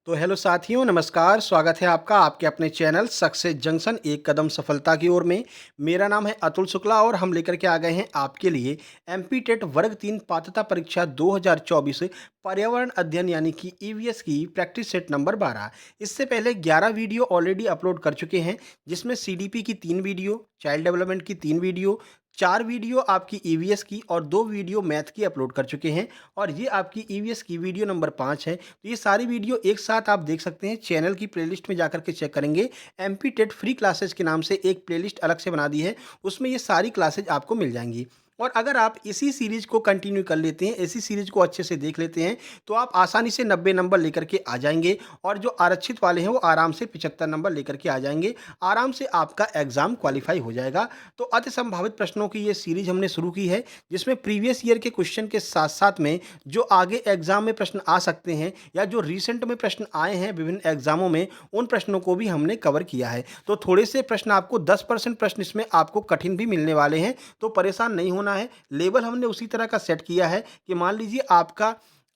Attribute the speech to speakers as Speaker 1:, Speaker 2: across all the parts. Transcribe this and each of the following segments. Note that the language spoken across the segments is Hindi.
Speaker 1: तो हेलो साथियों, नमस्कार। स्वागत है आपका आपके अपने चैनल सक्सेस जंक्शन एक कदम सफलता की ओर में। मेरा नाम है अतुल शुक्ला और हम लेकर के आ गए हैं आपके लिए एमपी टेट वर्ग 3 पात्रता परीक्षा 2024 पर्यावरण अध्ययन यानी कि ईवीएस की प्रैक्टिस सेट नंबर 12। इससे पहले 11 वीडियो ऑलरेडी अपलोड कर चुके हैं, जिसमें सीडीपी की 3 वीडियो, चाइल्ड डेवलपमेंट की 3 वीडियो, 4 वीडियो आपकी ईवीएस की और 2 वीडियो मैथ की अपलोड कर चुके हैं। और ये आपकी ईवीएस की वीडियो नंबर 5 है। तो ये सारी वीडियो एक साथ आप देख सकते हैं। चैनल की प्लेलिस्ट में जाकर के चेक करेंगे, एमपी टेट फ्री क्लासेस के नाम से एक प्लेलिस्ट अलग से बना दी है, उसमें ये सारी क्लासेज आपको मिल जाएंगी। और अगर आप इसी सीरीज को कंटिन्यू कर लेते हैं, इसी सीरीज को अच्छे से देख लेते हैं, तो आप आसानी से 90 नंबर लेकर के आ जाएंगे। और जो आरक्षित वाले हैं वो आराम से 75 नंबर लेकर के आ जाएंगे। आराम से आपका एग्जाम क्वालिफाई हो जाएगा। तो अति संभावित प्रश्नों की ये सीरीज हमने शुरू की है, जिसमें प्रीवियस ईयर के क्वेश्चन के साथ साथ में जो आगे एग्जाम में प्रश्न आ सकते हैं या जो रिसेंट में प्रश्न आए हैं विभिन्न एग्जामों में, उन प्रश्नों को भी हमने कवर किया है। तो थोड़े से प्रश्न आपको 10% प्रश्न इसमें आपको कठिन भी मिलने वाले हैं, तो परेशान नहीं होना है। लेवल हमने उसी तरह का सेट किया है कि मान लीजिए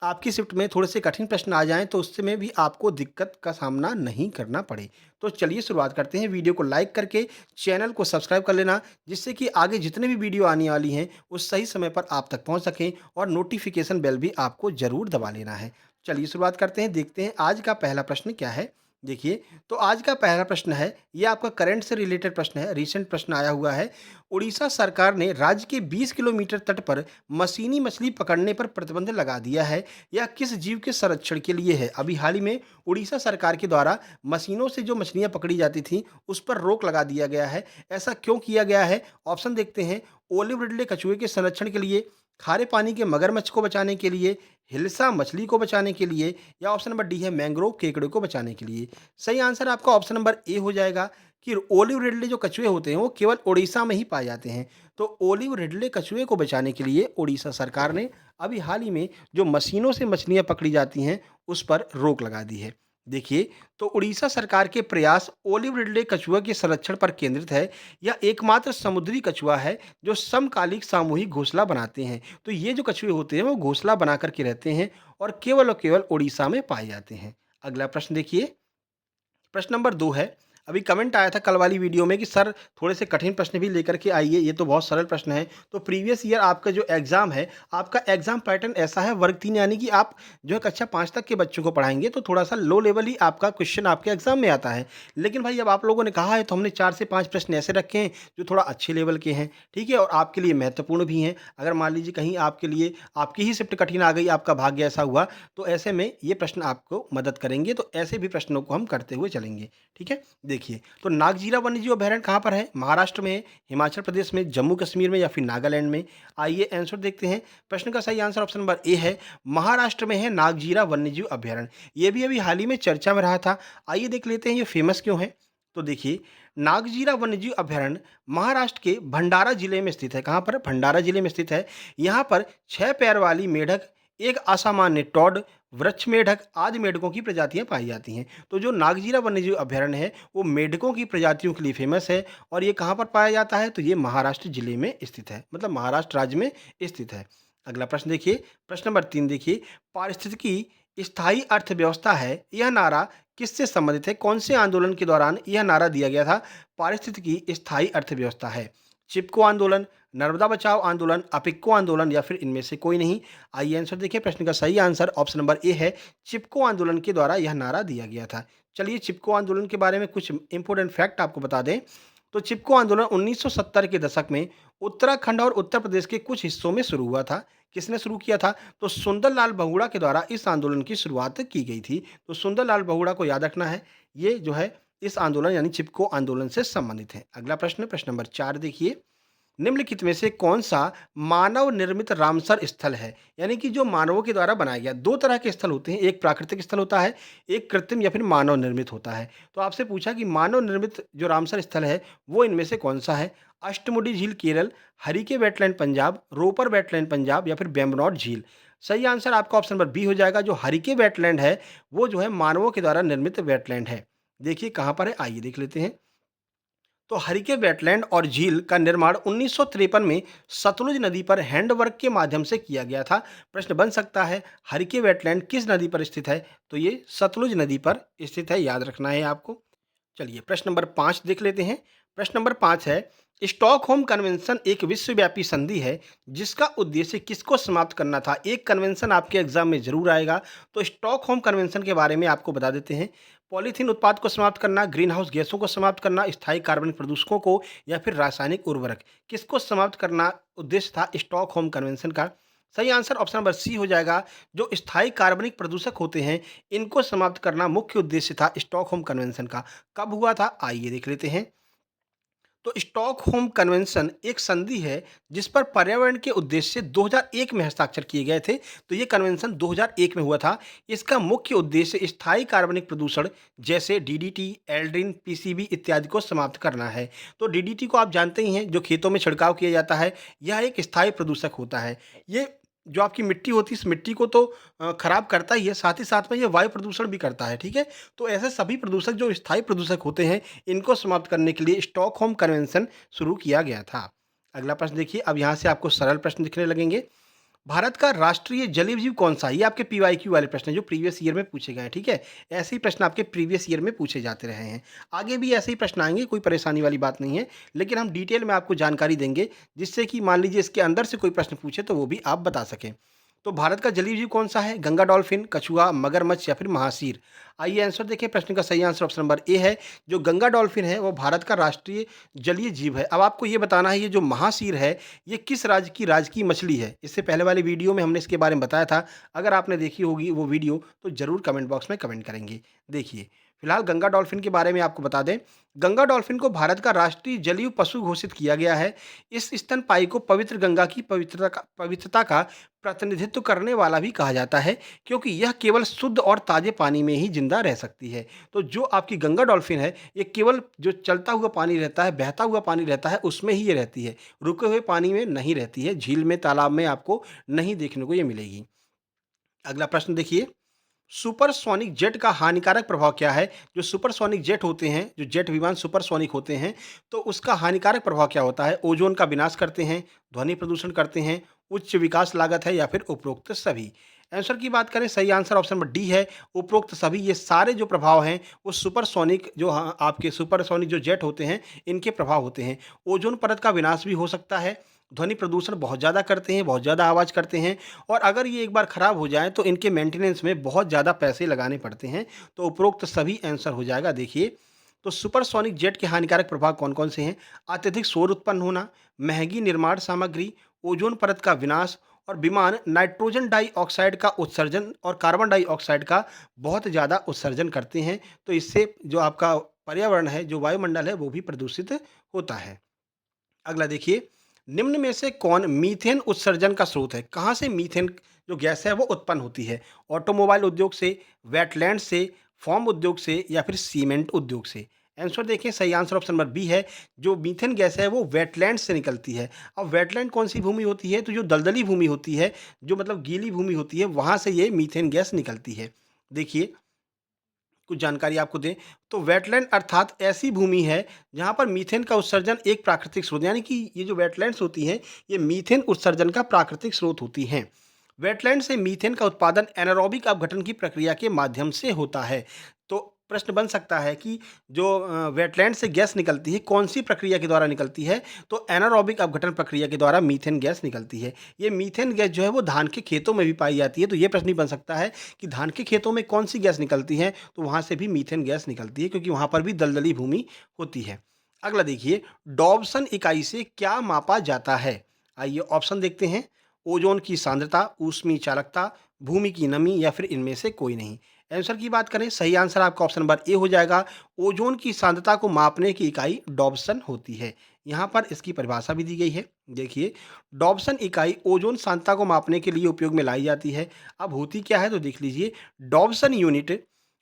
Speaker 1: आपकी शिफ्ट में थोड़े से कठिन प्रश्न आ जाएं, तो उससे में भी आपको दिक्कत का सामना नहीं करना पड़े। तो चलिए शुरुआत करते हैं। वीडियो को लाइक करके चैनल को सब्सक्राइब कर लेना, जिससे कि आगे जितने भी वीडियो आने वाली हैं उस सही समय पर आप तक पहुंच सकें, और नोटिफिकेशन बेल भी आपको ज़रूर दबा लेना है। चलिए शुरुआत करते हैं, देखते हैं आज का पहला प्रश्न क्या है। देखिए, तो आज का पहला प्रश्न है, ये आपका करंट से रिलेटेड प्रश्न है, रिसेंट प्रश्न आया हुआ है। उड़ीसा सरकार ने राज्य के 20 किलोमीटर तट पर मशीनी मछली पकड़ने पर प्रतिबंध लगा दिया है। यह किस जीव के संरक्षण के लिए है? अभी हाल ही में उड़ीसा सरकार के द्वारा मशीनों से जो मछलियां पकड़ी जाती थी उस पर रोक लगा दिया गया है। ऐसा क्यों किया गया है? ऑप्शन देखते हैं। ओलिव रिडले कछुए के संरक्षण के लिए, खारे पानी के मगरमच्छ को बचाने के लिए, हिल्सा मछली को बचाने के लिए, या ऑप्शन नंबर डी है मैंग्रोव केकड़े को बचाने के लिए। सही आंसर आपका ऑप्शन नंबर ए हो जाएगा कि ओलिव रिडले जो कछुए होते हैं वो केवल उड़ीसा में ही पाए जाते हैं। तो ओलिव रिडले कछुए को बचाने के लिए उड़ीसा सरकार ने अभी हाल ही में जो मशीनों से मछलियां पकड़ी जाती हैं उस पर रोक लगा दी है। देखिए, तो उड़ीसा सरकार के प्रयास ओलिव रिडले कछुआ के संरक्षण पर केंद्रित है। यह एकमात्र समुद्री कछुआ है जो समकालिक सामूहिक घोंसला बनाते हैं। तो ये जो कछुए होते हैं वो घोंसला बना करके रहते हैं और केवल उड़ीसा में पाए जाते हैं। अगला प्रश्न देखिए, प्रश्न नंबर 2 है। अभी कमेंट आया था कल वाली वीडियो में कि सर थोड़े से कठिन प्रश्न भी लेकर के आइए, ये तो बहुत सरल प्रश्न है। तो प्रीवियस ईयर आपका जो एग्जाम है, आपका एग्जाम पैटर्न ऐसा है वर्ग 3, यानी कि आप जो है कक्षा 5 तक के बच्चों को पढ़ाएंगे तो थोड़ा सा लो लेवल ही आपका क्वेश्चन आपके एग्जाम में आता है। लेकिन भाई अब आप लोगों ने कहा है तो हमने 4 से 5 प्रश्न ऐसे रखे हैं जो थोड़ा अच्छे लेवल के हैं, ठीक है, और आपके लिए महत्वपूर्ण भी हैं। अगर मान लीजिए कहीं आपके लिए आपकी ही शिफ्ट कठिन आ गई, आपका भाग्य ऐसा हुआ, तो ऐसे में ये प्रश्न आपको मदद करेंगे। तो ऐसे भी प्रश्नों को हम करते हुए चलेंगे, ठीक है। देखिए, तो नागजीरा वन्यजीव अभयारण्य कहाँ पर है? महाराष्ट्र में है, हिमाचल प्रदेश में, जम्मू कश्मीर में, या फिर नागालैंड में? आइए आंसर देखते हैं। प्रश्न का सही आंसर ऑप्शन नंबर ए है, महाराष्ट्र में है नागजीरा वन्यजीव अभयारण्य। ये भी अभी हाल ही में चर्चा में रहा था। आइए देख लेते हैं ये फेमस क्यों है। तो देखिए, नागजीरा वन्यजीव अभयारण्य महाराष्ट्र के भंडारा जिले में स्थित है। कहाँ पर? भंडारा जिले में स्थित है। यहाँ पर 6 पैर वाली मेढक, एक असामान्य टॉड, वृक्ष मेढक आदि मेढकों की प्रजातियां पाई जाती हैं। तो जो नागजीरा वन्यजीव अभयारण्य है वो मेढकों की प्रजातियों के लिए फेमस है। और ये कहाँ पर पाया जाता है? तो ये महाराष्ट्र जिले में स्थित है, मतलब महाराष्ट्र राज्य में स्थित है। अगला प्रश्न देखिए, प्रश्न नंबर 3 देखिए, पारिस्थितिकी स्थायी अर्थव्यवस्था है, यह नारा किससे संबंधित है? कौन से आंदोलन के दौरान यह नारा दिया गया था? पारिस्थितिकी स्थायी अर्थव्यवस्था है। चिपको आंदोलन, नर्मदा बचाओ आंदोलन, अपिक्को आंदोलन, या फिर इनमें से कोई नहीं? आइए आंसर देखिए। प्रश्न का सही आंसर ऑप्शन नंबर ए है, चिपको आंदोलन के द्वारा यह नारा दिया गया था। चलिए चिपको आंदोलन के बारे में कुछ इंपॉर्टेंट फैक्ट आपको बता दें। तो चिपको आंदोलन 1970 के दशक में उत्तराखंड और उत्तर प्रदेश के कुछ हिस्सों में शुरू हुआ था। किसने शुरू किया था? तो सुंदरलाल बहुगुणा के द्वारा इस आंदोलन की शुरुआत की गई थी। तो सुंदरलाल बहुगुणा को याद रखना है, ये जो है इस आंदोलन यानी चिपको आंदोलन से संबंधित है। अगला प्रश्न, प्रश्न नंबर 4 देखिए, निम्नलिखित में से कौन सा मानव निर्मित रामसर स्थल है? यानी कि जो मानवों के द्वारा बनाया गया, दो तरह के स्थल होते हैं, एक प्राकृतिक स्थल होता है, एक कृत्रिम या फिर मानव निर्मित होता है। तो आपसे पूछा कि मानव निर्मित जो रामसर स्थल है वो इनमें से कौन सा है? अष्टमुडी झील केरल, हरिके वेटलैंड पंजाब, रोपर वेटलैंड पंजाब, या फिर वेम्बनाड झील? सही आंसर आपका ऑप्शन नंबर बी हो जाएगा। जो हरिके वेटलैंड है वो जो है मानवों के द्वारा निर्मित वेटलैंड है। देखिए कहाँ पर है, आइए देख लेते हैं। तो हरिके वेटलैंड और झील का निर्माण 1953 में सतलुज नदी पर हैंडवर्क के माध्यम से किया गया था। प्रश्न बन सकता है, हरिके वेटलैंड किस नदी पर स्थित है? तो ये सतलुज नदी पर स्थित है, याद रखना है आपको। चलिए प्रश्न नंबर 5 देख लेते हैं। प्रश्न नंबर 5 है, स्टॉकहोम कन्वेंशन एक विश्वव्यापी संधि है जिसका उद्देश्य किसको समाप्त करना था? एक कन्वेंशन आपके एग्जाम में जरूर आएगा, तो स्टॉकहोम कन्वेंशन के बारे में आपको बता देते हैं। पॉलीथीन उत्पाद को समाप्त करना, ग्रीन हाउस गैसों को समाप्त करना, स्थायी कार्बनिक प्रदूषकों को, या फिर रासायनिक उर्वरक, किसको समाप्त करना उद्देश्य था स्टॉकहोम कन्वेंशन का? सही आंसर ऑप्शन नंबर सी हो जाएगा। जो स्थायी कार्बनिक प्रदूषक होते हैं, इनको समाप्त करना मुख्य उद्देश्य था स्टॉकहोम कन्वेंशन का। कब हुआ था, आइए देख लेते हैं। तो स्टॉकहोम कन्वेंशन एक संधि है जिस पर पर्यावरण के उद्देश्य से 2001 में हस्ताक्षर किए गए थे। तो ये कन्वेंशन 2001 में हुआ था। इसका मुख्य उद्देश्य स्थायी कार्बनिक प्रदूषण जैसे डीडीटी, एल्ड्रिन, पीसीबी इत्यादि को समाप्त करना है। तो डीडीटी को आप जानते ही हैं, जो खेतों में छिड़काव किया जाता है, यह एक स्थायी प्रदूषक होता है। ये जो आपकी मिट्टी होती है, इस मिट्टी को तो खराब करता ही है, साथ ही साथ में ये वायु प्रदूषण भी करता है, ठीक है। तो ऐसे सभी प्रदूषक जो स्थायी प्रदूषक होते हैं, इनको समाप्त करने के लिए स्टॉकहोम कन्वेंशन शुरू किया गया था। अगला प्रश्न देखिए, अब यहाँ से आपको सरल प्रश्न दिखने लगेंगे। भारत का राष्ट्रीय जलीय जीव कौन सा है? ये आपके पीवाईक्यू वाले प्रश्न हैं जो प्रीवियस ईयर में पूछे गए हैं, ठीक है। ऐसे ही प्रश्न आपके प्रीवियस ईयर में पूछे जाते रहे हैं। आगे भी ऐसे ही प्रश्न आएंगे, कोई परेशानी वाली बात नहीं है, लेकिन हम डिटेल में आपको जानकारी देंगे जिससे कि मान लीजिए इसके अंदर से कोई प्रश्न पूछे तो वो भी आप बता सकें। तो भारत का जलीय जीव कौन सा है? गंगा डॉल्फिन, कछुआ, मगरमच्छ, या फिर महासीर? आइए आंसर देखिए। प्रश्न का सही आंसर ऑप्शन नंबर ए है। जो गंगा डॉल्फिन है वो भारत का राष्ट्रीय जलीय जीव है। अब आपको ये बताना है, ये जो महासीर है, ये किस राज्य की राजकीय मछली है? इससे पहले वाले वीडियो में हमने इसके बारे में बताया था। अगर आपने देखी होगी वो वीडियो तो जरूर कमेंट बॉक्स में कमेंट करेंगे। देखिए, फिलहाल गंगा डॉल्फिन के बारे में आपको बता दें। गंगा डॉल्फिन को भारत का राष्ट्रीय जलीय पशु घोषित किया गया है। इस स्तनपायी को पवित्र गंगा की पवित्रता का प्रतिनिधित्व करने वाला भी कहा जाता है, क्योंकि यह केवल शुद्ध और ताजे पानी में ही जिंदा रह सकती है। तो जो आपकी गंगा डॉल्फिन है, ये केवल जो चलता हुआ पानी रहता है, बहता हुआ पानी रहता है, उसमें ही ये रहती है, रुके हुए पानी में नहीं रहती है। झील में, तालाब में आपको नहीं देखने को ये मिलेगी। अगला प्रश्न देखिए, सुपरसोनिक जेट का हानिकारक प्रभाव क्या है? जो सुपरसोनिक जेट होते हैं, जो जेट विमान सुपरसोनिक होते हैं, तो उसका हानिकारक प्रभाव क्या होता है? ओजोन का विनाश करते हैं, ध्वनि प्रदूषण करते हैं, उच्च विकास लागत है, या फिर उपरोक्त सभी? आंसर की बात करें, सही आंसर ऑप्शन नंबर डी है, उपरोक्त सभी। ये सारे जो प्रभाव हैं वो सुपरसोनिक, जो आपके सुपरसोनिक जो जेट होते हैं, इनके प्रभाव होते हैं। ओजोन परत का विनाश भी हो सकता है, ध्वनि प्रदूषण बहुत ज़्यादा करते हैं, बहुत ज़्यादा आवाज़ करते हैं, और अगर ये एक बार ख़राब हो जाए तो इनके मेंटेनेंस में बहुत ज़्यादा पैसे लगाने पड़ते हैं। तो उपरोक्त सभी आंसर हो जाएगा। देखिए, तो सुपरसोनिक जेट के हानिकारक प्रभाव कौन-कौन से हैं? अत्यधिक शोर उत्पन्न होना, महंगी निर्माण सामग्री, ओजोन परत का विनाश, और विमान नाइट्रोजन डाइऑक्साइड का उत्सर्जन और कार्बन डाइऑक्साइड का बहुत ज़्यादा उत्सर्जन करते हैं। तो इससे जो आपका पर्यावरण है, जो वायुमंडल है, वो भी प्रदूषित होता है। अगला देखिए, निम्न में से कौन मीथेन उत्सर्जन का स्रोत है? कहाँ से मीथेन जो गैस है वो उत्पन्न होती है? ऑटोमोबाइल उद्योग से, वेटलैंड से, फॉर्म उद्योग से, या फिर सीमेंट उद्योग से? आंसर देखें, सही आंसर ऑप्शन नंबर बी है। जो मीथेन गैस है वो वेटलैंड से निकलती है। अब वेटलैंड कौन सी भूमि होती है? तो जो दलदली भूमि होती है, जो मतलब गीली भूमि होती है, वहाँ से ये मीथेन गैस निकलती है। देखिए, कुछ जानकारी आपको दें, तो वेटलैंड अर्थात ऐसी भूमि है जहाँ पर मीथेन का उत्सर्जन एक प्राकृतिक स्रोत, यानी कि ये जो वेटलैंड्स होती हैं, ये मीथेन उत्सर्जन का प्राकृतिक स्रोत होती हैं। वेटलैंड से मीथेन का उत्पादन एनारोबिक अपघटन की प्रक्रिया के माध्यम से होता है। तो प्रश्न बन सकता है कि जो वेटलैंड से गैस निकलती है, कौन सी प्रक्रिया के द्वारा निकलती है? तो एनारोबिक अपघटन प्रक्रिया के द्वारा मीथेन गैस निकलती है। ये मीथेन गैस जो है वो धान के खेतों में भी पाई जाती है। तो ये प्रश्न भी बन सकता है कि धान के खेतों में कौन सी गैस निकलती है? तो वहाँ से भी मीथेन गैस निकलती है, क्योंकि वहाँ पर भी दलदली भूमि होती है। अगला देखिए, डॉब्सन इकाई से क्या मापा जाता है? आइए ऑप्शन देखते हैं। ओजोन की सांद्रता, ऊष्मीय चालकता, भूमि की नमी, या फिर इनमें से कोई नहीं? आंसर की बात करें, सही आंसर आपका ऑप्शन नंबर ए हो जाएगा। ओजोन की सांद्रता को मापने की इकाई डॉब्सन होती है। यहाँ पर इसकी परिभाषा भी दी गई है। देखिए, डॉब्सन इकाई ओजोन सांद्रता को मापने के लिए उपयोग में लाई जाती है। अब होती क्या है तो देख लीजिए। डॉब्सन यूनिट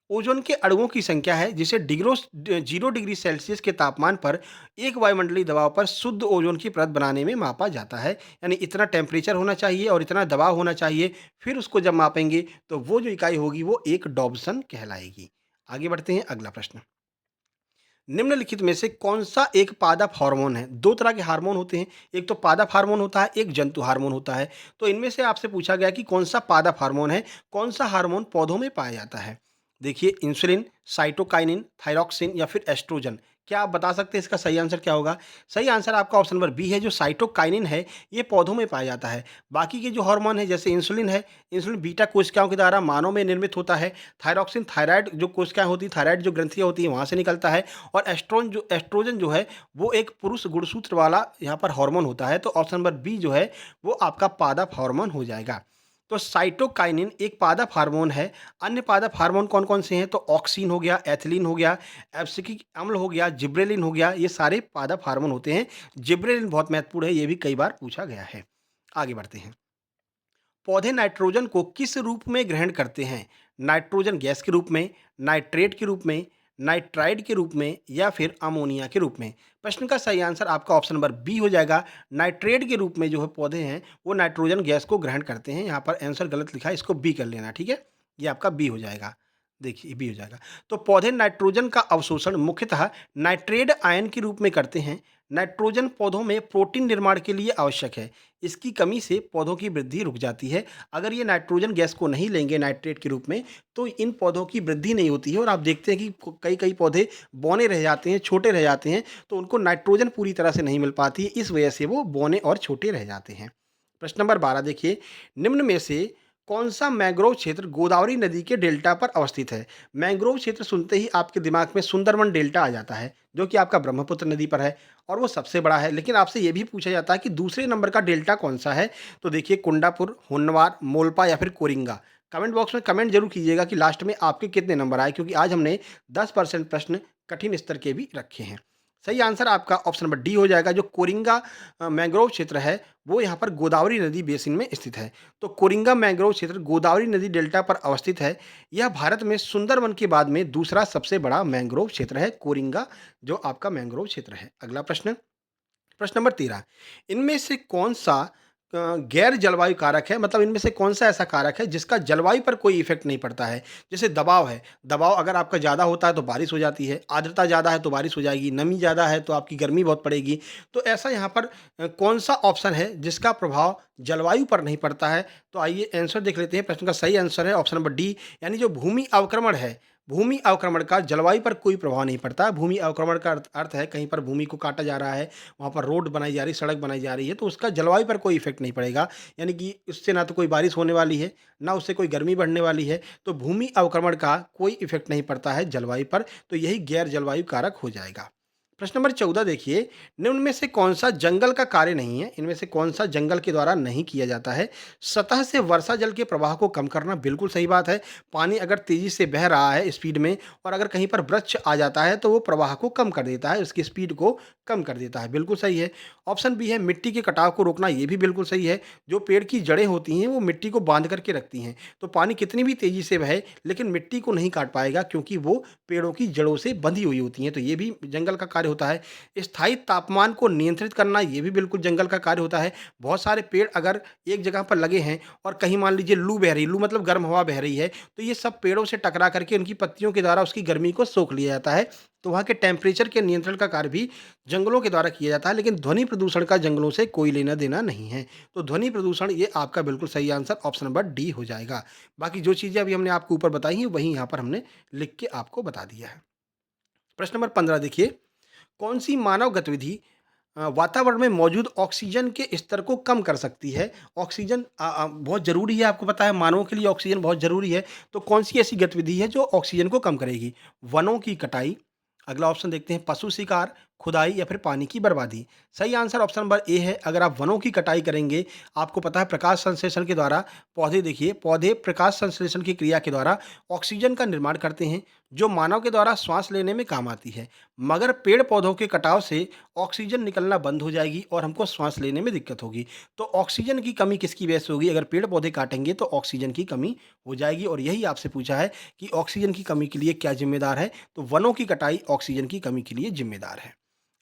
Speaker 1: ओजोन के अणुओं की संख्या है, जिसे 0 डिग्री सेल्सियस के तापमान पर एक वायुमंडलीय दबाव पर शुद्ध ओजोन की परत बनाने में मापा जाता है। यानी इतना टेम्परेचर होना चाहिए और इतना दबाव होना चाहिए, फिर उसको जब मापेंगे तो वो जो इकाई होगी वो एक डॉब्सन कहलाएगी। आगे बढ़ते हैं, अगला प्रश्न। निम्नलिखित में से कौन सा एक पादप हार्मोन है? दो तरह के हार्मोन होते हैं, एक तो पादप हार्मोन होता है, एक जंतु हार्मोन होता है। तो इनमें से आपसे पूछा गया कि कौन सा पादप हार्मोन है, कौन सा हार्मोन पौधों में पाया जाता है? देखिए इंसुलिन, साइटोकाइनिन, थायरॉक्सिन या फिर एस्ट्रोजन। क्या आप बता सकते हैं इसका सही आंसर क्या होगा? सही आंसर आपका ऑप्शन नंबर बी है, जो साइटोकाइनिन है ये पौधों में पाया जाता है। बाकी के जो हार्मोन है जैसे इंसुलिन है, इंसुलिन बीटा कोशिकाओं के द्वारा मानव में निर्मित होता है। थायरॉक्सिन थायराइड जो कोशिकाएं होती हैं, थायराइड जो ग्रंथियां होती हैं वहां से निकलता है। और एस्ट्रोजन जो है वो एक पुरुष गुणसूत्र वाला यहाँ पर हार्मोन होता है। तो ऑप्शन नंबर बी जो है वो आपका पादप हार्मोन हो जाएगा। तो साइटोकाइनिन एक पादप हार्मोन है। अन्य पादप हार्मोन कौन-कौन से हैं? तो ऑक्सिन हो गया, एथिलीन हो गया, एब्सिक्सिक अम्ल हो गया, जिब्रेलिन हो गया, ये सारे पादप हार्मोन होते हैं। जिब्रेलिन बहुत महत्वपूर्ण है, ये भी कई बार पूछा गया है। आगे बढ़ते हैं। पौधे नाइट्रोजन को किस रूप में ग्रहण करते हैं? नाइट्रोजन गैस के रूप में, नाइट्रेट के रूप में, नाइट्राइड के रूप में या फिर अमोनिया के रूप में? प्रश्न का सही आंसर आपका ऑप्शन नंबर बी हो जाएगा। नाइट्रेट के रूप में जो है पौधे हैं वो नाइट्रोजन गैस को ग्रहण करते हैं। यहाँ पर आंसर गलत लिखा है, इसको बी कर लेना, ठीक है? ये आपका बी हो जाएगा। देखिए बी हो जाएगा। तो पौधे नाइट्रोजन का अवशोषण मुख्यतः नाइट्रेट आयन के रूप में करते हैं। नाइट्रोजन पौधों में प्रोटीन निर्माण के लिए आवश्यक है। इसकी कमी से पौधों की वृद्धि रुक जाती है। अगर ये नाइट्रोजन गैस को नहीं लेंगे नाइट्रेट के रूप में तो इन पौधों की वृद्धि नहीं होती है और आप देखते हैं कि कई-कई पौधे बौने रह जाते हैं, छोटे रह जाते हैं, तो उनको नाइट्रोजन पूरी तरह से नहीं मिल पाती है, इस वजह से वो बौने और छोटे रह जाते हैं। प्रश्न नंबर 12 देखिए, निम्न में से कौन-सा मैंग्रोव क्षेत्र गोदावरी नदी के डेल्टा पर अवस्थित है? मैंग्रोव क्षेत्र सुनते ही आपके दिमाग में सुंदरवन डेल्टा आ जाता है, जो कि आपका ब्रह्मपुत्र नदी पर है और वो सबसे बड़ा है। लेकिन आपसे ये भी पूछा जाता है कि दूसरे नंबर का डेल्टा कौन-सा है? तो देखिए कुंडापुर, होन्नवार, मोल्पा या फिर कोरिंगा। कमेंट बॉक्स में कमेंट ज़रूर कीजिएगा कि लास्ट में आपके कितने नंबर आए, क्योंकि आज हमने 10% प्रश्न कठिन स्तर के भी रखे हैं। सही आंसर आपका ऑप्शन नंबर डी हो जाएगा। जो कोरिंगा मैंग्रोव क्षेत्र है वो यहाँ पर गोदावरी नदी बेसिन में स्थित है। तो कोरिंगा मैंग्रोव क्षेत्र गोदावरी नदी डेल्टा पर अवस्थित है। यह भारत में सुंदरवन के बाद में दूसरा सबसे बड़ा मैंग्रोव क्षेत्र है, कोरिंगा जो आपका मैंग्रोव क्षेत्र है। अगला प्रश्न, प्रश्न नंबर 13, इनमें से कौन-सा गैर जलवायु कारक है? मतलब इनमें से कौन-सा ऐसा कारक है जिसका जलवायु पर कोई इफ़ेक्ट नहीं पड़ता है? जैसे दबाव है, दबाव अगर आपका ज़्यादा होता है तो बारिश हो जाती है, आर्द्रता ज़्यादा है तो बारिश हो जाएगी, नमी ज़्यादा है तो आपकी गर्मी बहुत पड़ेगी। तो ऐसा यहाँ पर कौन-सा ऑप्शन है जिसका प्रभाव जलवायु पर नहीं पड़ता है? तो आइए आंसर देख लेते हैं। प्रश्न का सही आंसर है ऑप्शन नंबर डी, यानी जो भूमि अवक्रमण है, भूमि अवक्रमण का जलवायु पर कोई प्रभाव नहीं पड़ता। भूमि अवक्रमण का अर्थ अर्थ है कहीं पर भूमि को काटा जा रहा है, वहाँ पर रोड बनाई जा रही है, सड़क बनाई जा रही है, तो उसका जलवायु पर कोई इफ़ेक्ट नहीं पड़ेगा। यानी कि उससे ना तो कोई बारिश होने वाली है, ना उससे कोई गर्मी बढ़ने वाली है। तो भूमि अवक्रमण का कोई इफ़ेक्ट नहीं पड़ता है जलवायु पर, तो यही गैर जलवायु कारक हो जाएगा। प्रश्न नंबर 14 देखिए, निम्न में से कौन-सा जंगल का कार्य नहीं है? इनमें से कौन-सा जंगल के द्वारा नहीं किया जाता है? सतह से वर्षा जल के प्रवाह को कम करना, बिल्कुल सही बात है। पानी अगर तेज़ी से बह रहा है स्पीड में और अगर कहीं पर वृक्ष आ जाता है तो वो प्रवाह को कम कर देता है, उसकी स्पीड को कम कर देता है, बिल्कुल सही है। ऑप्शन बी है मिट्टी के कटाव को रोकना, ये भी बिल्कुल सही है। जो पेड़ की जड़ें होती हैं वो मिट्टी को बाँध करके रखती हैं, तो पानी कितनी भी तेज़ी से बहे लेकिन मिट्टी को नहीं काट पाएगा, क्योंकि वो पेड़ों की जड़ों से बंधी हुई होती हैं, तो ये भी जंगल का कार्य होता है। स्थायी तापमान को नियंत्रित करना, ये भी बिल्कुल जंगल का कार्य होता है। बहुत सारे पेड़ अगर एक जगह पर लगे हैं और कहीं मान लीजिए लू बह रही है, लू मतलब गर्म हवा बह रही है, तो ये सब पेड़ों से टकरा करके उनकी पत्तियों के द्वारा उसकी गर्मी को सोख लिया जाता है। तो वहाँ के टेम्परेचर के नियंत्रण का कार्य भी जंगलों के द्वारा किया जाता है, लेकिन ध्वनि प्रदूषण का जंगलों से कोई लेना-देना नहीं है। तो ध्वनि प्रदूषण ये आपका बिल्कुल सही आंसर ऑप्शन नंबर डी हो जाएगा। बाकी जो चीज़ें अभी हमने आपको ऊपर बताई हैं, वही यहाँ पर हमने लिख के आपको बता दिया है। प्रश्न नंबर 15 देखिए, कौन सी मानव गतिविधि वातावरण में मौजूद ऑक्सीजन के स्तर को कम कर सकती है? ऑक्सीजन बहुत ज़रूरी है, आपको पता है मानवों के लिए ऑक्सीजन बहुत ज़रूरी है, तो कौन सी ऐसी गतिविधि है जो ऑक्सीजन को कम करेगी? वनों की कटाई, अगला ऑप्शन देखते हैं पशु शिकार, खुदाई या फिर पानी की बर्बादी। सही आंसर ऑप्शन नंबर ए है। अगर आप वनों की कटाई करेंगे, आपको पता है प्रकाश संश्लेषण के द्वारा पौधे, देखिए पौधे प्रकाश संश्लेषण की क्रिया के द्वारा ऑक्सीजन का निर्माण करते हैं, जो मानव के द्वारा श्वास लेने में काम आती है। मगर पेड़ पौधों के कटाव से ऑक्सीजन निकलना बंद हो जाएगी और हमको श्वास लेने में दिक्कत होगी। तो ऑक्सीजन की कमी किसकी वजह से होगी? अगर पेड़ पौधे काटेंगे तो ऑक्सीजन की कमी हो जाएगी, और यही आपसे पूछा है कि ऑक्सीजन की कमी के लिए क्या जिम्मेदार है? तो वनों की कटाई ऑक्सीजन की कमी के लिए जिम्मेदार है।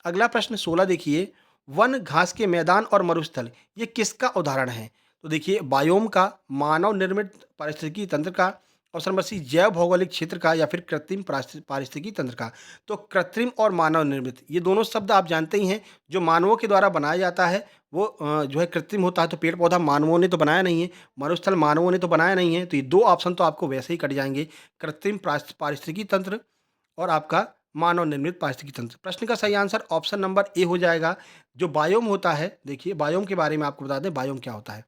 Speaker 1: अगला प्रश्न 16 देखिए, वन, घास के मैदान और मरुस्थल ये किसका उदाहरण है? तो देखिए बायोम का, मानव निर्मित पारिस्थितिकी तंत्र का ऑप्शन नंबर सी जैव भौगोलिक क्षेत्र का या फिर कृत्रिम पारिस्थितिकी तंत्र का। तो कृत्रिम और मानव निर्मित ये दोनों शब्द आप जानते ही हैं, जो मानवों के द्वारा बनाया जाता है वो जो है कृत्रिम होता है। तो पेड़ पौधा मानवों ने तो बनाया नहीं है, मरुस्थल मानवों ने तो बनाया नहीं है, तो ये दो ऑप्शन तो आपको वैसे ही कट जाएंगे, कृत्रिम पारिस्थितिकी तंत्र और आपका मानव निर्मित पारिस्थितिकी तंत्र। प्रश्न का सही आंसर ऑप्शन नंबर ए हो जाएगा। जो बायोम होता है, देखिए बायोम के बारे में आपको बता दें, बायोम क्या होता है।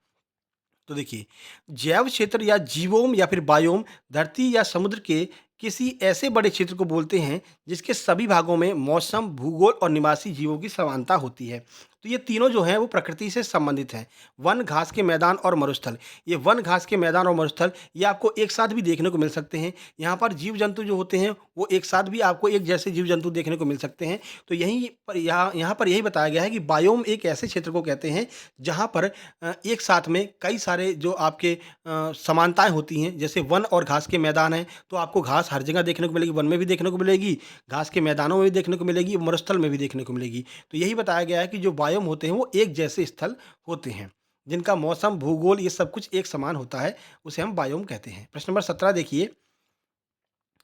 Speaker 1: तो देखिए, जैव क्षेत्र या जीवोम या फिर बायोम धरती या समुद्र के किसी ऐसे बड़े क्षेत्र को बोलते हैं जिसके सभी भागों में मौसम, भूगोल और निवासी जीवों की समानता होती है। तो ये तीनों जो हैं वो प्रकृति से संबंधित हैं। वन, घास के मैदान और मरुस्थल। ये वन, घास के मैदान और मरुस्थल ये आपको एक साथ भी देखने को मिल सकते हैं। यहाँ पर जीव जंतु जो होते हैं वो एक साथ भी आपको एक जैसे जीव जंतु देखने को मिल सकते हैं। तो यहीं पर यहाँ पर यही बताया गया है कि बायोम एक ऐसे क्षेत्र को कहते हैं जहाँ पर एक साथ में कई सारे जो आपके समानताएँ होती हैं। जैसे वन और घास के मैदान हैं, तो आपको घास हर जगह देखने को मिलेगी, वन में भी देखने को मिलेगी, घास के मैदानों में भी देखने को मिलेगी, मरुस्थल में भी देखने को मिलेगी। तो यही बताया गया है कि जो बायोम होते हैं वो एक जैसे स्थल होते हैं, जिनका मौसम, भूगोल ये सब कुछ एक समान होता है, उसे हम बायोम कहते हैं। प्रश्न नंबर 17 देखिए,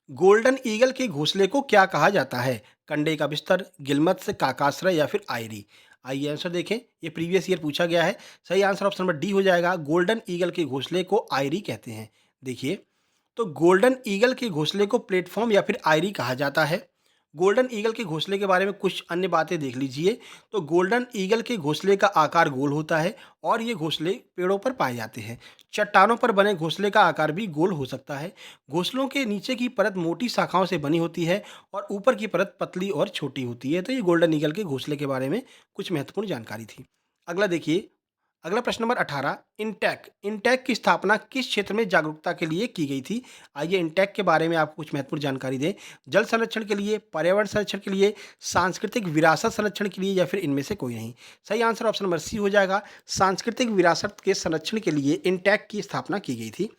Speaker 1: गोल्डन ईगल के घोंसले को क्या कहा जाता है? कंडे का बिस्तर, गिलमत्स्य, काकाश्रय या फिर आयरी? आइए आंसर देखें, ये प्रीवियस ईयर पूछा गया है। सही आंसर ऑप्शन नंबर डी हो जाएगा, गोल्डन ईगल के घोंसले को आयरी कहते हैं। देखिए, तो गोल्डन ईगल के घोंसले को प्लेटफॉर्म या फिर आयरी कहा जाता है। गोल्डन ईगल के घोंसले के बारे में कुछ अन्य बातें देख लीजिए। तो गोल्डन ईगल के घोंसले का आकार गोल होता है और ये घोंसले पेड़ों पर पाए जाते हैं। चट्टानों पर बने घोंसले का आकार भी गोल हो सकता है। घोंसलों के नीचे की परत मोटी शाखाओं से बनी होती है और ऊपर की परत पतली और छोटी होती है। तो ये गोल्डन ईगल के घोंसले के बारे में कुछ महत्वपूर्ण जानकारी थी। अगला देखिए, अगला प्रश्न नंबर 18, इंटेक। इंटेक की स्थापना किस क्षेत्र में जागरूकता के लिए की गई थी? आइए इंटेक के बारे में आपको कुछ महत्वपूर्ण जानकारी दें। जल संरक्षण के लिए, पर्यावरण संरक्षण के लिए, सांस्कृतिक विरासत संरक्षण के लिए या फिर इनमें से कोई नहीं? सही आंसर ऑप्शन नंबर सी हो जाएगा, सांस्कृतिक विरासत के संरक्षण के लिए इंटेक की स्थापना की गई थी।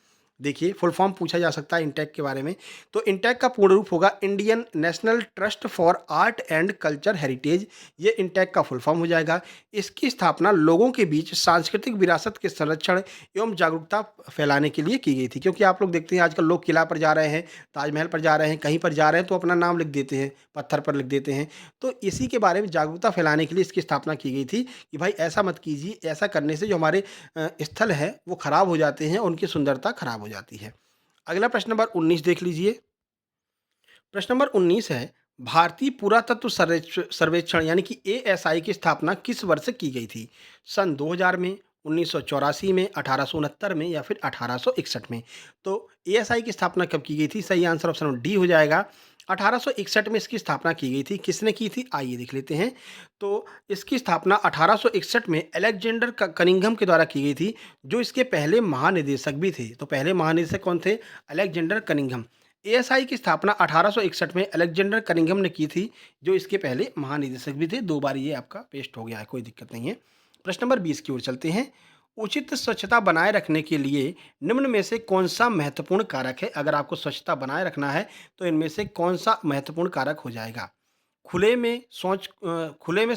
Speaker 1: देखिए, फुल फॉर्म पूछा जा सकता है इंटेक के बारे में। तो इंटेक का पूर्ण रूप होगा Indian national trust for art and culture heritage. ये इंटेक का फुल फॉर्म हो जाएगा। इसकी स्थापना लोगों के बीच सांस्कृतिक विरासत के संरक्षण एवं जागरूकता फैलाने के लिए की गई थी। क्योंकि आप लोग देखते हैं आजकल लोग किला पर जा रहे हैं, ताजमहल पर जा रहे हैं, कहीं पर जा रहे हैं तो अपना नाम लिख देते हैं, पत्थर पर लिख देते हैं। तो इसी के बारे में जागरूकता फैलाने के लिए इसकी स्थापना की गई थी कि भाई ऐसा मत कीजिए, ऐसा करने से जो हमारे स्थल हैं वो खराब हो जाते हैं, उनकी सुंदरता खराब हो जाती है। अगला प्रश्न नंबर 19 देख लीजिए। प्रश्न नंबर 19 है, भारतीय पुरातत्व सर्वेक्षण यानी कि एएसआई की स्थापना किस वर्ष की गई थी? सन 2000 में, 1984 में, 1869 में या फिर 1861 में? तो एएसआई की स्थापना कब की गई थी? सही आंसर ऑप्शन डी हो जाएगा, 1861 में इसकी स्थापना की गई थी। किसने की थी? आइए देख लेते हैं। तो इसकी स्थापना 1861 में अलेक्जेंडर कनिंघम के द्वारा की गई थी, जो इसके पहले महानिदेशक भी थे। तो पहले महानिदेशक कौन थे? Alexander Cunningham. एएसआई की स्थापना 1861 में अलेक्जेंडर कनिंघम ने की थी, जो इसके पहले महानिदेशक भी थे। 2 बार ये आपका पेस्ट हो गया है, कोई दिक्कत नहीं है। प्रश्न नंबर 20 की ओर चलते हैं। उचित स्वच्छता बनाए रखने के लिए निम्न में से कौन-सा महत्वपूर्ण कारक है? अगर आपको स्वच्छता बनाए रखना है, तो इनमें से कौन-सा महत्वपूर्ण कारक हो जाएगा? खुले में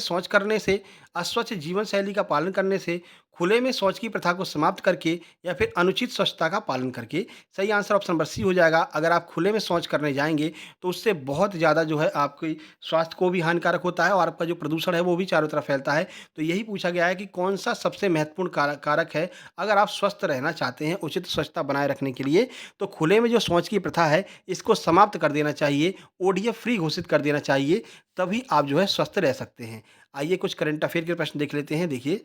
Speaker 1: शौच करने से, अस्वच्छ जीवन शैली का पालन करने से, खुले में शौच की प्रथा को समाप्त करके या फिर अनुचित स्वच्छता का पालन करके? सही आंसर ऑप्शन नंबर सी हो जाएगा। अगर आप खुले में शौच करने जाएँगे, तो उससे बहुत ज़्यादा जो है आपके स्वास्थ्य को भी हानिकारक होता है और आपका जो प्रदूषण है वो भी चारों तरफ फैलता है। तो यही पूछा गया है कि कौन-सा सबसे महत्वपूर्ण कारक है, अगर आप स्वस्थ रहना चाहते हैं, उचित स्वच्छता बनाए रखने के लिए, तो खुले में जो शौच की प्रथा है, इसको समाप्त कर देना चाहिए, ओडीएफ फ्री घोषित कर देना चाहिए, तभी आप जो है स्वस्थ रह सकते हैं। आइए कुछ करंट अफेयर के प्रश्न देख लेते हैं। देखिए,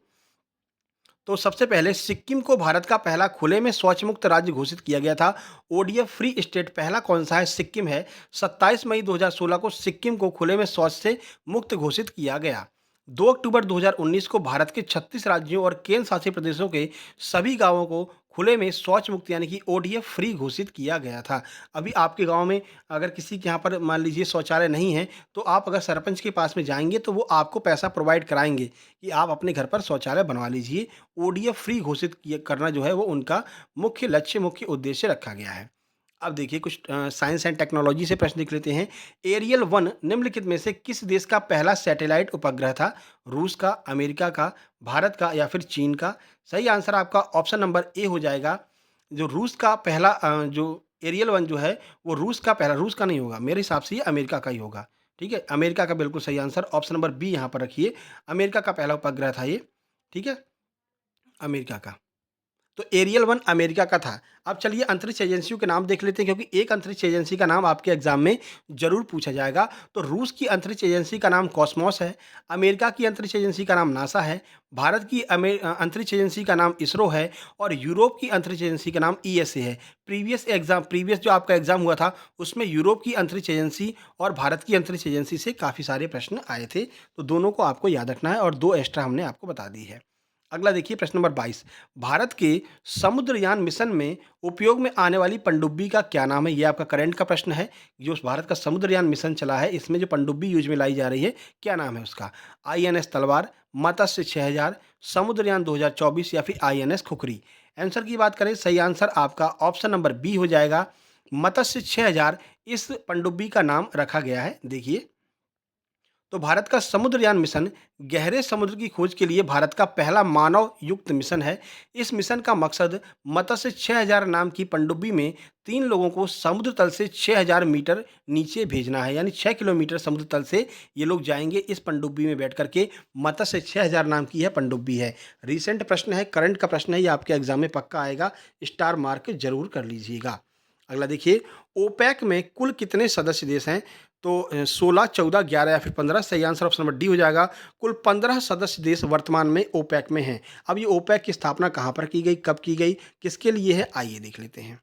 Speaker 1: तो सबसे पहले सिक्किम को भारत का पहला खुले में शौच मुक्त राज्य घोषित किया गया था। ओडीएफ फ्री स्टेट पहला कौन सा है? सिक्किम है। 27 मई 2016 को सिक्किम को खुले में शौच से मुक्त घोषित किया गया। 2 अक्टूबर 2019 को भारत के 36 राज्यों और केंद्र शासित प्रदेशों के सभी गांवों को खुले में शौच मुक्त यानी कि ओडीएफ फ्री घोषित किया गया था। अभी आपके गांव में अगर किसी के यहाँ पर मान लीजिए शौचालय नहीं है, तो आप अगर सरपंच के पास में जाएंगे तो वो आपको पैसा प्रोवाइड कराएंगे कि आप अपने घर पर शौचालय बनवा लीजिए। ओडीएफ फ्री घोषित करना जो है वो उनका मुख्य लक्ष्य, मुख्य उद्देश्य रखा गया है। अब देखिए कुछ साइंस एंड टेक्नोलॉजी से प्रश्न देख लेते हैं। एरियल 1 निम्नलिखित में से किस देश का पहला सैटेलाइट उपग्रह था? रूस का, अमेरिका का, भारत का या फिर चीन का? सही आंसर आपका ऑप्शन नंबर ए हो जाएगा। जो रूस का पहला जो एरियल 1 जो है वो रूस का पहला, रूस का नहीं होगा, मेरे हिसाब से ये अमेरिका का ही होगा। ठीक है, अमेरिका का बिल्कुल सही आंसर, ऑप्शन नंबर बी यहाँ पर रखिए। अमेरिका का पहला उपग्रह था ये। ठीक है, अमेरिका का। तो एरियल 1 अमेरिका का था। अब चलिए अंतरिक्ष एजेंसियों के नाम देख लेते हैं, क्योंकि एक अंतरिक्ष एजेंसी का नाम आपके एग्जाम में ज़रूर पूछा जाएगा। तो रूस की अंतरिक्ष एजेंसी का नाम कॉस्मोस है, अमेरिका की अंतरिक्ष एजेंसी का नाम नासा है, भारत की अंतरिक्ष एजेंसी का नाम इसरो है और यूरोप की अंतरिक्ष एजेंसी का नाम ईएसए है। प्रीवियस जो आपका एग्जाम हुआ था उसमें यूरोप की अंतरिक्ष एजेंसी और भारत की अंतरिक्ष एजेंसी से काफ़ी सारे प्रश्न आए थे, तो दोनों को आपको याद रखना है और 2 एक्स्ट्रा हमने आपको बता दी है। अगला देखिए प्रश्न नंबर 22, भारत के समुद्रयान मिशन में उपयोग में आने वाली पनडुब्बी का क्या नाम है? ये आपका करंट का प्रश्न है। जो भारत का समुद्रयान मिशन चला है इसमें जो पनडुब्बी यूज में लाई जा रही है, क्या नाम है उसका? आईएनएस तलवार, मत्स्य 6000, समुद्रयान 2024 या फिर आईएनएस खुखरी। आंसर की बात करें, सही आंसर आपका ऑप्शन नंबर बी हो जाएगा। मत्स्य 6000 इस पनडुब्बी का नाम रखा गया है। देखिए, तो भारत का समुद्रयान मिशन गहरे समुद्र की खोज के लिए भारत का पहला मानव युक्त मिशन है। इस मिशन का मकसद मत्स्य 6000 नाम की पनडुब्बी में 3 लोगों को समुद्र तल से 6000 मीटर नीचे भेजना है, यानी 6 किलोमीटर समुद्र तल से ये लोग जाएंगे इस पनडुब्बी में बैठ करके। मत्स्य 6000 नाम की यह पनडुब्बी है। रिसेंट प्रश्न है, करंट का प्रश्न है, ये आपके एग्जाम में पक्का आएगा, स्टार मार्क जरूर कर लीजिएगा। अगला देखिए, ओपेक में कुल कितने सदस्य देश हैं? तो 16, 14, 11 या फिर 15। सही आंसर ऑप्शन नंबर डी हो जाएगा। कुल 15 सदस्य देश वर्तमान में ओपेक में हैं। अब ये ओपेक की स्थापना कहाँ पर की गई, कब की गई, किसके लिए है, आइए देख लेते हैं।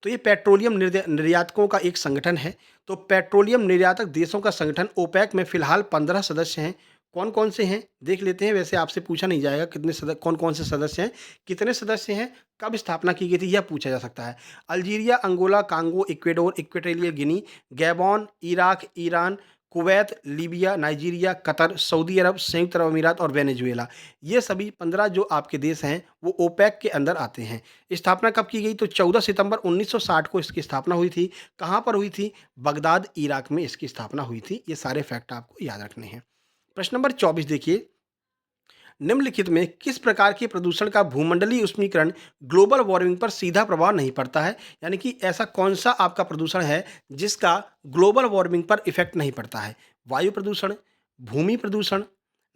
Speaker 1: तो ये पेट्रोलियम निर्यातकों का एक संगठन है। तो पेट्रोलियम निर्यातक देशों का संगठन ओपेक में फिलहाल 15 सदस्य हैं। कौन कौन से हैं देख लेते हैं। वैसे आपसे पूछा नहीं जाएगा कितने कौन कौन से सदस्य हैं, कितने सदस्य हैं, कब स्थापना की गई थी, यह पूछा जा सकता है। Algeria, Angola, Congo, Ecuador, Equatorial Guinea, Gabon, Iraq, Iran, Kuwait, Libya, Nigeria, Qatar, Saudi Arabia, संयुक्त अरब अमीरात और वेनेजुएला। ये सभी 15 जो आपके देश हैं वो ओपेक के अंदर आते हैं। स्थापना कब की गई? तो 14 सितंबर 1960 को इसकी स्थापना हुई थी। कहाँ पर हुई थी? बगदाद, इराक में इसकी स्थापना हुई थी। ये सारे फैक्ट आपको याद रखने हैं। प्रश्न नंबर 24 देखिए, निम्नलिखित में किस प्रकार के प्रदूषण का भूमंडलीय उष्मीकरण ग्लोबल वार्मिंग पर सीधा प्रभाव नहीं पड़ता है? यानी कि ऐसा कौन सा आपका प्रदूषण है जिसका ग्लोबल वार्मिंग पर इफेक्ट नहीं पड़ता है? वायु प्रदूषण, भूमि प्रदूषण,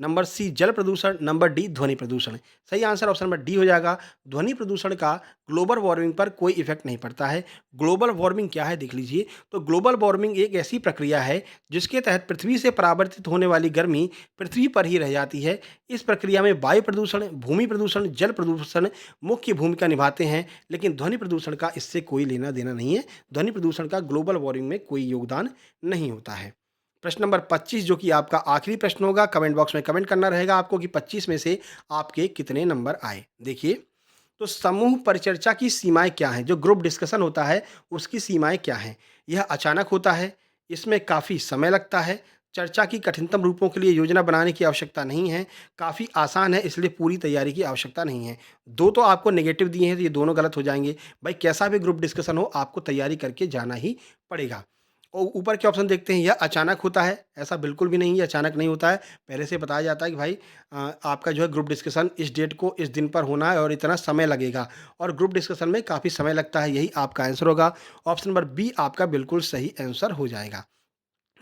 Speaker 1: नंबर सी जल प्रदूषण, नंबर डी ध्वनि प्रदूषण। सही आंसर ऑप्शन नंबर डी हो जाएगा। ध्वनि प्रदूषण का ग्लोबल वार्मिंग पर कोई इफेक्ट नहीं पड़ता है। ग्लोबल वार्मिंग क्या है देख लीजिए। तो ग्लोबल वार्मिंग एक ऐसी प्रक्रिया है जिसके तहत पृथ्वी से परावर्तित होने वाली गर्मी पृथ्वी पर ही रह जाती है। इस प्रक्रिया में वायु प्रदूषण, भूमि प्रदूषण, जल प्रदूषण मुख्य भूमिका निभाते हैं, लेकिन ध्वनि प्रदूषण का इससे कोई लेना देना नहीं है। ध्वनि प्रदूषण का ग्लोबल वार्मिंग में कोई योगदान नहीं होता है। प्रश्न नंबर 25 जो कि आपका आखिरी प्रश्न होगा, कमेंट बॉक्स में कमेंट करना रहेगा आपको कि 25 में से आपके कितने नंबर आए। देखिए, तो समूह परिचर्चा की सीमाएं क्या हैं? जो ग्रुप डिस्कशन होता है उसकी सीमाएं क्या हैं? यह अचानक होता है, इसमें काफ़ी समय लगता है, चर्चा की कठिनतम रूपों के लिए योजना बनाने की आवश्यकता नहीं है, काफ़ी आसान है इसलिए पूरी तैयारी की आवश्यकता नहीं है। दो तो आपको नेगेटिव दिए हैं तो ये दोनों गलत हो जाएंगे। भाई कैसा भी ग्रुप डिस्कशन हो आपको तैयारी करके जाना ही पड़ेगा। और ऊपर के ऑप्शन देखते हैं, यह अचानक होता है, ऐसा बिल्कुल भी नहीं है, अचानक नहीं होता है। पहले से बताया जाता है कि भाई आपका जो है ग्रुप डिस्कशन इस डेट को इस दिन पर होना है और इतना समय लगेगा, और ग्रुप डिस्कशन में काफ़ी समय लगता है। यही आपका आंसर होगा। ऑप्शन नंबर बी आपका बिल्कुल सही आंसर हो जाएगा।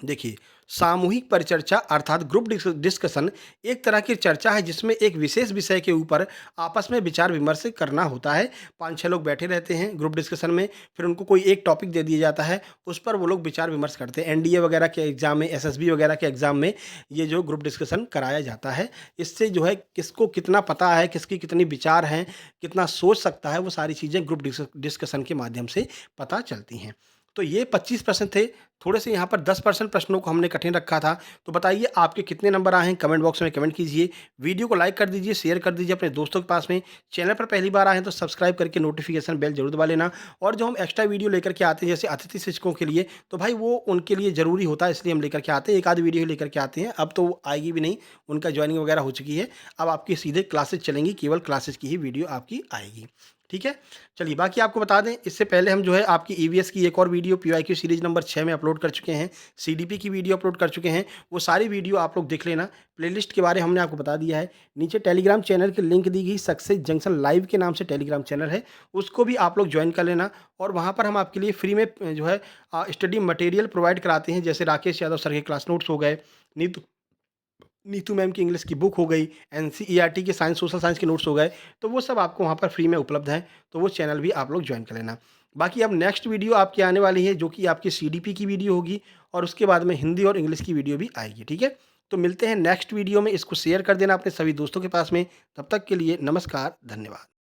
Speaker 1: देखिए, सामूहिक परिचर्चा अर्थात ग्रुप डिस्कशन एक तरह की चर्चा है जिसमें एक विशेष विषय के ऊपर आपस में विचार विमर्श करना होता है। 5-6 लोग बैठे रहते हैं ग्रुप डिस्कशन में, फिर उनको कोई एक टॉपिक दे दिया जाता है, उस पर वो लोग विचार विमर्श करते हैं। एनडीए वगैरह के एग्जाम में, एसएसबी वगैरह के एग्जाम में ये जो ग्रुप डिस्कशन कराया जाता है, इससे जो है किसको कितना पता है, किसकी कितनी विचार हैं, कितना सोच सकता है, वो सारी चीज़ें ग्रुप डिस्कशन के माध्यम से पता चलती हैं। तो ये 25 प्रश्न थे। थोड़े से यहाँ पर 10% प्रश्नों को हमने कठिन रखा था। तो बताइए आपके कितने नंबर आए हैं, कमेंट बॉक्स में कमेंट कीजिए। वीडियो को लाइक कर दीजिए, शेयर कर दीजिए अपने दोस्तों के पास में। चैनल पर पहली बार आए हैं तो सब्सक्राइब करके नोटिफिकेशन बेल जरूर दबा लेना। और जो हम एक्स्ट्रा वीडियो लेकर के आते हैं जैसे अतिथि शिक्षकों के लिए, तो भाई वो उनके लिए ज़रूरी होता है, इसलिए हम लेकर के आते हैं। एक आध वीडियो लेकर के आते हैं, अब तो वो आएगी भी नहीं, उनका ज्वाइनिंग वगैरह हो चुकी है। अब आपकी सीधे क्लासेज चलेंगी, केवल क्लासेज की ही वीडियो आपकी आएगी। ठीक है? चलिए बाकी आपको बता दें, इससे पहले हम जो है आपकी ईवीएस की एक और वीडियो पीवाईक्यू सीरीज़ नंबर 6 में अपलोड कर चुके हैं, सीडीपी की वीडियो अपलोड कर चुके हैं, वो सारी वीडियो आप लोग देख लेना। प्लेलिस्ट के बारे में हमने आपको बता दिया है। नीचे टेलीग्राम चैनल की लिंक दी गई, सक्सेस जंक्शन लाइव के नाम से टेलीग्राम चैनल है, उसको भी आप लोग जॉइन कर लेना और वहाँ पर हम आपके लिए फ्री में जो है स्टडी मटेरियल प्रोवाइड कराते हैं, जैसे राकेश यादव सर के क्लास नोट्स हो गए, नीतू नीतू मैम की इंग्लिश की बुक हो गई, एनसीईआरटी के साइंस सोशल साइंस के नोट्स हो गए, तो वो सब आपको वहाँ पर फ्री में उपलब्ध हैं, तो वो चैनल भी आप लोग जॉइन कर लेना। बाकी अब नेक्स्ट वीडियो आपकी आने वाली है, जो कि आपकी सीडीपी की वीडियो होगी और उसके बाद में हिंदी और इंग्लिश की वीडियो भी आएगी, ठीक है? तो मिलते हैं नेक्स्ट वीडियो में, इसको शेयर कर देना अपने सभी दोस्तों के पास में। तब तक के लिए नमस्कार, धन्यवाद।